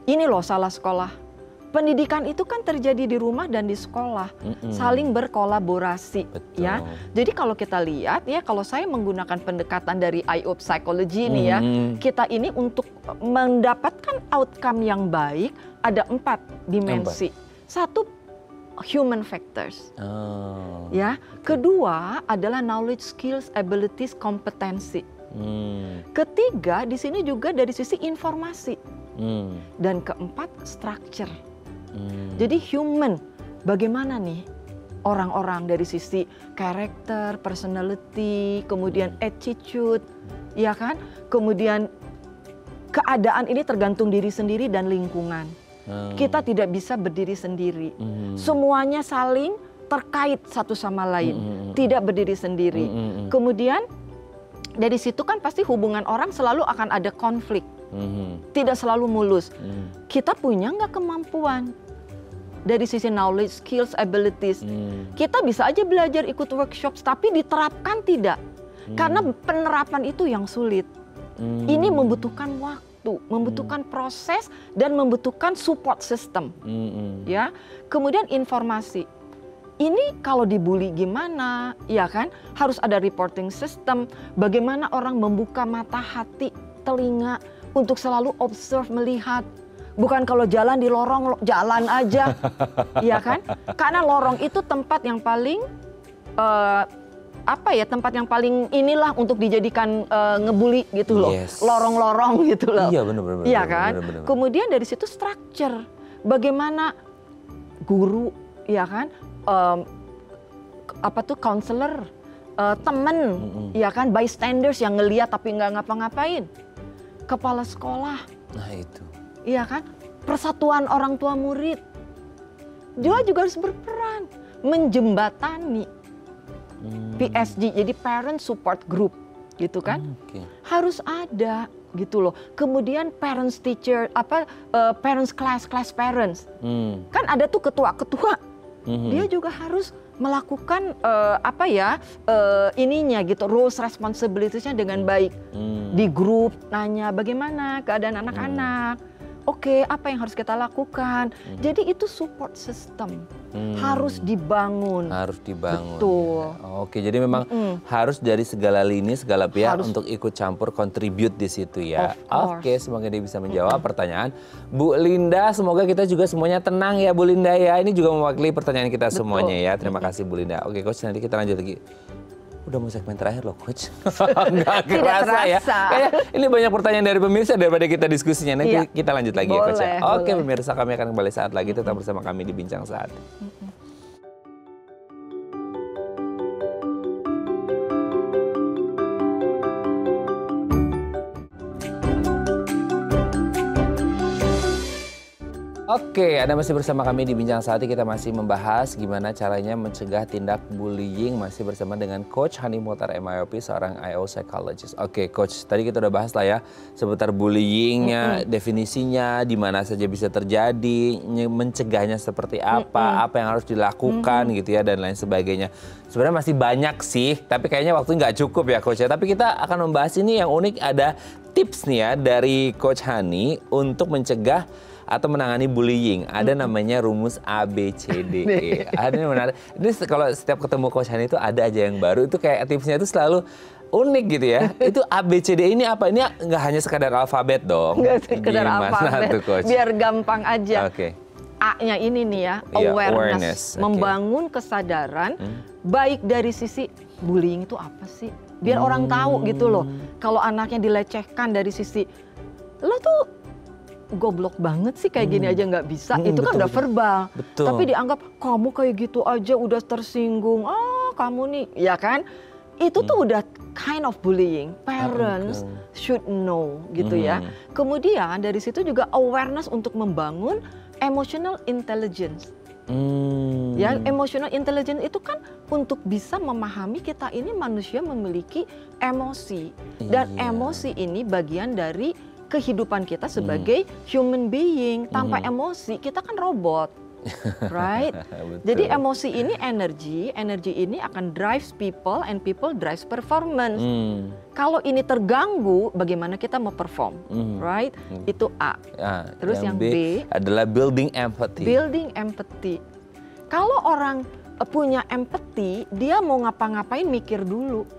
ini loh salah sekolah. Pendidikan itu kan terjadi di rumah dan di sekolah, saling berkolaborasi. Betul. Ya. Jadi kalau kita lihat ya, kalau saya menggunakan pendekatan dari IO Psychology nih ya, kita ini untuk mendapatkan outcome yang baik ada 4 dimensi. Satu, human factors. Ya. Kedua adalah knowledge, skills, abilities, kompetensi. Ketiga di sini juga dari sisi informasi. Dan keempat, structure. Jadi human, bagaimana nih orang-orang dari sisi karakter, personality, kemudian attitude, ya kan? Kemudian keadaan ini tergantung diri sendiri dan lingkungan. Kita tidak bisa berdiri sendiri. Semuanya saling terkait satu sama lain, tidak berdiri sendiri. Kemudian dari situ kan pasti hubungan orang selalu akan ada konflik. Tidak selalu mulus. Kita punya nggak kemampuan dari sisi knowledge, skills, abilities. Kita bisa aja belajar ikut workshops, tapi diterapkan tidak. Karena penerapan itu yang sulit. Ini membutuhkan waktu, membutuhkan proses, dan membutuhkan support system. Ya, kemudian informasi. Ini kalau dibully gimana, ya kan? Harus ada reporting system. Bagaimana orang membuka mata, hati, telinga untuk selalu observe, melihat. Bukan kalau jalan di lorong, jalan aja, ya kan? Karena lorong itu tempat yang paling, tempat yang paling inilah untuk dijadikan ngebully gitu loh. Lorong-lorong gitu loh. Iya benar-benar. Iya kan? Bener. Kemudian dari situ structure. Bagaimana guru, ya kan? Counselor, temen, ya kan? Bystanders yang ngeliat tapi nggak ngapa-ngapain. Kepala sekolah. Nah itu. Iya kan? Persatuan orang tua murid. Dia juga harus berperan menjembatani PSG, jadi Parent Support Group, gitu kan? Harus ada gitu loh. Kemudian parents teacher, parents class parents. Kan ada tuh ketua-ketua. Dia juga harus melakukan ininya gitu, roles responsibilities-nya dengan baik. Di grup nanya bagaimana keadaan anak-anak. Oke, apa yang harus kita lakukan? Jadi itu support system harus dibangun. Harus dibangun. Betul. Ya. Oke, jadi memang harus dari segala lini, segala pihak untuk ikut campur, contribute di situ ya. Oke, semoga dia bisa menjawab pertanyaan Bu Linda. Semoga kita juga semuanya tenang ya Bu Linda ya. Ini juga mewakili pertanyaan kita semuanya ya. Terima kasih Bu Linda. Oke Coach, nanti kita lanjut lagi. Udah mau segmen terakhir loh Coach. Nggak kerasa ya. Kayak ini banyak pertanyaan dari pemirsa daripada kita diskusinya. Nanti kita lanjut lagi ya Coach ya. Oke pemirsa, kami akan kembali saat lagi. Tetap bersama kami di Bincang Saat. Oke, Anda masih bersama kami di Bincang Saat. Kita masih membahas gimana caranya mencegah tindak bullying. Masih bersama dengan Coach Hani Muhtar MIOP, seorang IO psychologist. Oke, Coach, tadi kita udah bahas lah ya seputar bullyingnya, definisinya, di mana saja bisa terjadi, mencegahnya seperti apa, apa yang harus dilakukan gitu ya, dan lain sebagainya. Sebenarnya masih banyak sih, tapi kayaknya waktu nggak cukup ya Coach ya. Tapi kita akan membahas ini yang unik, ada tips nih ya dari Coach Hani untuk mencegah atau menangani bullying. Ada namanya rumus ABCDE. Ada yang menarik. Ini kalau setiap ketemu Coach Hani itu ada aja yang baru. Itu kayak tipsnya itu selalu unik gitu ya. Itu ABCDE ini apa? Ini nggak hanya sekadar alfabet dong. Nggak sekadar alfabet. Tuh, Coach? Biar gampang aja. Oke. A-nya ini nih ya, awareness. Membangun kesadaran baik dari sisi bullying itu apa sih? Biar orang tahu gitu loh. Kalau anaknya dilecehkan dari sisi, lo tuh goblok banget sih kayak gini aja nggak bisa, itu kan udah verbal. Betul. Tapi dianggap kamu kayak gitu aja udah tersinggung, kamu nih, ya kan? Itu tuh udah kind of bullying. Parents should know gitu ya. Kemudian dari situ juga awareness untuk membangun emotional intelligence. Ya, emotional intelligence itu kan untuk bisa memahami kita ini manusia memiliki emosi. Dan emosi ini bagian dari kehidupan kita sebagai human being. Tanpa emosi kita kan robot, right? Jadi emosi ini energi ini akan drives people and people drives performance. Kalau ini terganggu, bagaimana kita mau perform, right? Itu A. Terus yang B adalah building empathy. Building empathy. Kalau orang punya empathy, dia mau ngapa-ngapain mikir dulu,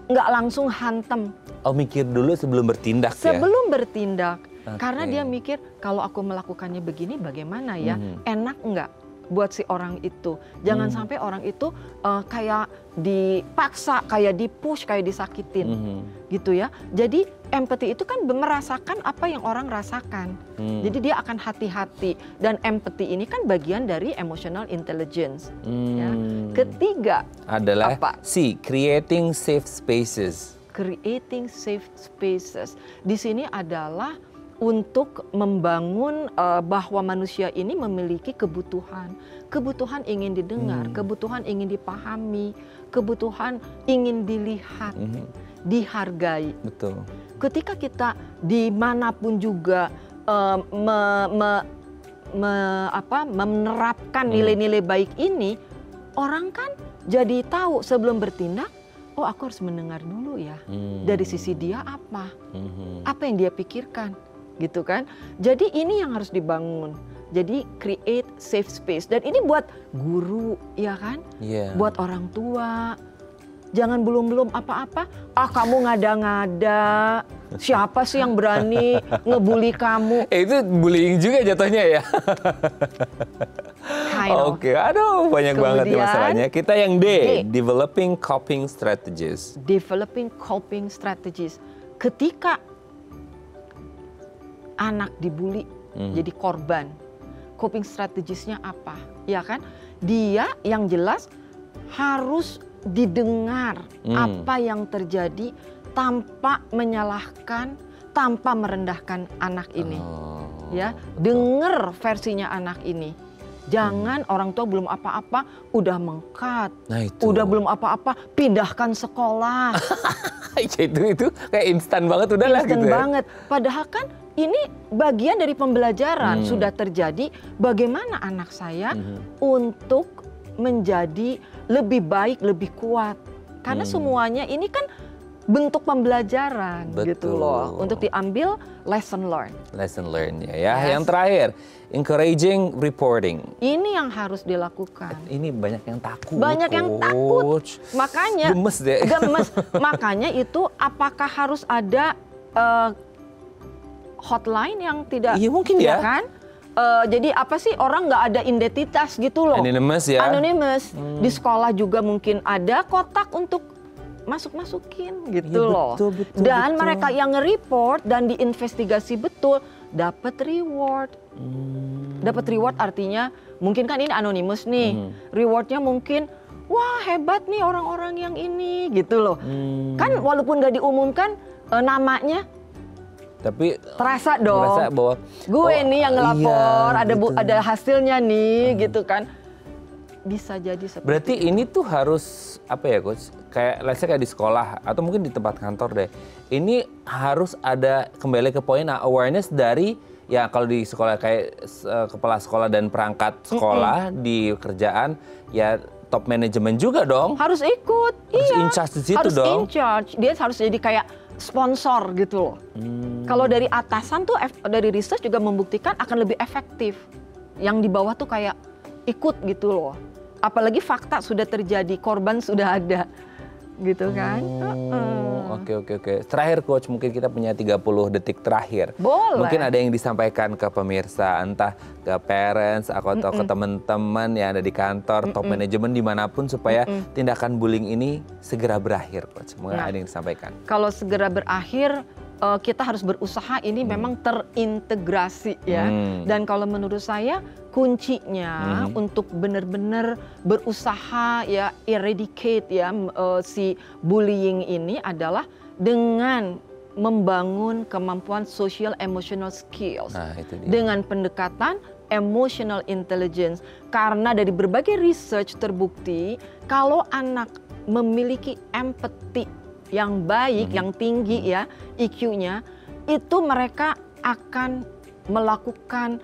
nggak langsung hantem. Oh, mikir dulu sebelum bertindak ya? Sebelum bertindak. Karena dia mikir, kalau aku melakukannya begini bagaimana ya? Enak nggak buat si orang itu? Jangan sampai orang itu kayak dipaksa, kayak dipush, kayak disakitin. Gitu ya. Jadi empathy itu kan merasakan apa yang orang rasakan. Jadi dia akan hati-hati. Dan empathy ini kan bagian dari emotional intelligence. Ya. Ketiga adalah apa? C, creating safe spaces. Creating safe spaces. Di sini adalah untuk membangun bahwa manusia ini memiliki kebutuhan. Kebutuhan ingin didengar, kebutuhan ingin dipahami, kebutuhan ingin dilihat, dihargai. Betul. Ketika kita dimanapun juga menerapkan nilai-nilai baik ini, orang kan jadi tahu sebelum bertindak, oh aku harus mendengar dulu ya, dari sisi dia apa yang dia pikirkan, gitu kan. Jadi ini yang harus dibangun. Jadi create safe space, dan ini buat guru ya kan, buat orang tua. Jangan belum apa-apa, kamu ngada-ngada, siapa sih yang berani ngebully kamu? Itu bullying juga jatuhnya ya. Oke, aduh banyak banget nih masalahnya. Kita yang D, developing coping strategies. Developing coping strategies. Ketika anak dibully, jadi korban, coping strategiesnya apa? Ya kan? Dia yang jelas harus didengar apa yang terjadi tanpa menyalahkan, tanpa merendahkan anak ini. Ya, dengar versinya anak ini. Jangan orang tua belum apa-apa udah mengkat, udah belum apa-apa pindahkan sekolah. itu kayak instan banget udahlah gitu. Instan banget. Padahal kan ini bagian dari pembelajaran sudah terjadi. Bagaimana anak saya untuk menjadi lebih baik, lebih kuat. Karena semuanya ini kan bentuk pembelajaran gitu Betul. loh, untuk diambil lesson learn. Lesson learn ya. Yes. Yang terakhir, encouraging reporting. Ini yang harus dilakukan. Ini banyak yang takut. Banyak yang takut. Coach. Makanya Gemes deh. Gemes. Makanya itu apakah harus ada hotline yang tidak? Iya, mungkin ya. Kan? Jadi apa sih, orang nggak ada identitas gitu loh. Anonymous ya. Anonymous. Di sekolah juga mungkin ada kotak untuk masukin gitu Iya, loh. betul, Dan betul. mereka yang nge-report dan diinvestigasi betul dapat reward. Dapat reward artinya mungkin kan ini anonymous nih. Rewardnya mungkin wah hebat nih orang-orang yang ini gitu loh. Kan walaupun nggak diumumkan namanya, Tapi terasa dong. merasa bahwa Gue nih yang ngelapor, iya, gitu. ada hasilnya nih gitu kan. Bisa jadi seperti Berarti itu. ini tuh harus apa ya coach? Kayak let's say kayak di sekolah atau mungkin di tempat kantor deh. Ini harus ada kembali ke poin awareness dari ya kalau di sekolah kayak kepala sekolah dan perangkat sekolah di kerjaan ya top manajemen juga dong. Harus ikut. Harus Iya. in charge di situ harus dong. in charge. Dia harus jadi kayak sponsor gitu loh. Kalau dari atasan tuh dari research juga membuktikan akan lebih efektif. Yang di bawah tuh kayak ikut gitu loh. Apalagi fakta sudah terjadi, korban sudah ada. Gitu kan. Oke. Terakhir coach, mungkin kita punya 30 detik terakhir. Boleh. Mungkin ada yang disampaikan ke pemirsa, entah ke parents atau ke teman-teman yang ada di kantor, top manajemen dimanapun supaya tindakan bullying ini segera berakhir coach. Mungkin ada yang disampaikan. Kalau segera berakhir, kita harus berusaha ini memang terintegrasi ya. Dan kalau menurut saya kuncinya untuk benar-benar berusaha ya eradicate ya si bullying ini adalah dengan membangun kemampuan social emotional skills. Nah, itu dia. Dengan pendekatan emotional intelligence. Karena dari berbagai research terbukti kalau anak memiliki empati yang baik, yang tinggi ya IQ-nya, itu mereka akan melakukan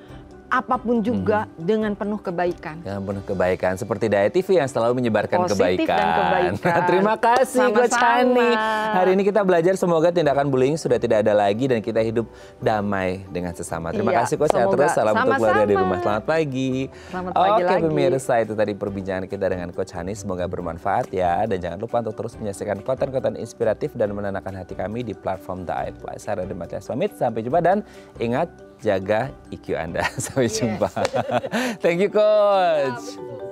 apapun juga dengan penuh kebaikan. Dengan penuh kebaikan, seperti Daya TV yang selalu menyebarkan Positif kebaikan. dan kebaikan. Terima kasih Coach Sama-sama. Hani. Hari ini kita belajar semoga tindakan bullying sudah tidak ada lagi dan kita hidup damai dengan sesama. Terima Iya, kasih Coach. Sehat semoga. terus. Salam untuk keluarga di Sama-sama. rumah. Selamat pagi. Selamat pagi Oke lagi. pemirsa, itu tadi perbincangan kita dengan Coach Hani. Semoga bermanfaat ya. Dan jangan lupa untuk terus menyaksikan konten-konten inspiratif dan menenangkan hati kami di platform The iPlus. Saya Raden Matias pamit. Sampai jumpa dan ingat jaga IQ Anda. Sampai jumpa. Thank you Coach.